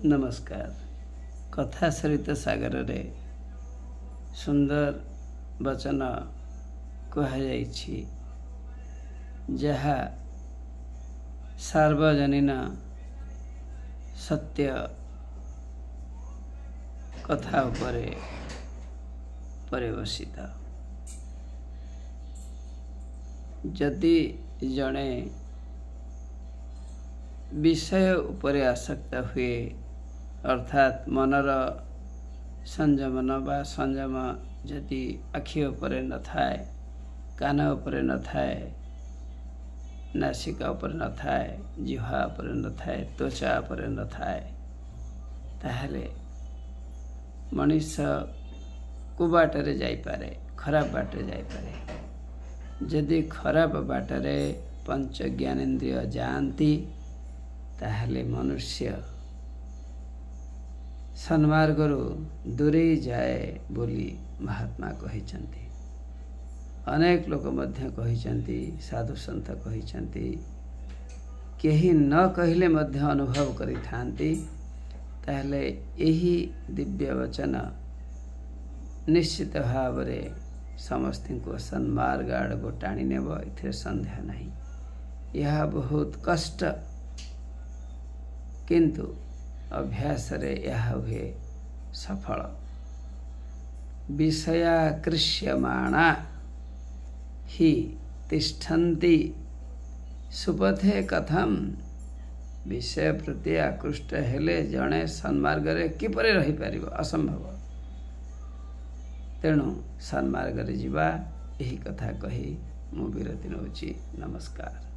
नमस्कार। कथा सरित सागर रे सुंदर वचन कहुई जहा सार्वजनीन सत्य कथा उपरे परिवेशित। जदि जड़े विषय उपरे आसक्त हुए अर्थात मनर संयमन बा संयम जदि आखि उपरे न थाए, कान उपरे न थाए, नासिका उपरे न थाए, जिह्वा उपरे न थाए, त्वचा उपरे न थाए, ताहले मनुष्य को बाटरे जाई पारे, खराब बाटरे जाई पारे। जदि खराब बाटरे पंच ज्ञानेन्द्रिय जाती ताहले मनुष्य सन्मार्गरू दूरे जाए बोली महात्मा कहिचंती। अनेक लोक मध्य कहिचंती, साधु संत कहिचंती, केही न कहिले मध्य अनुभव करि थांती। ताहले एही दिव्य वचन निश्चित भाव रे समस्त को सन्मार्ग आड़को टाणी नेब, एथिरे संदेह नहीं। यह बहुत कष्ट, किंतु अभ्यास रे यह हुए सफल। विषयाकृष्यमाणा ही तिष्ठन्ति सुपथे कथम। विषय प्रति आकृष्ट हेले जड़े सन्मार्ग रे किपरि रही पारिबो, असंभव। तेणु सन्मार्ग रे जीवा, यही कथा कही मु विरति नउची। नमस्कार।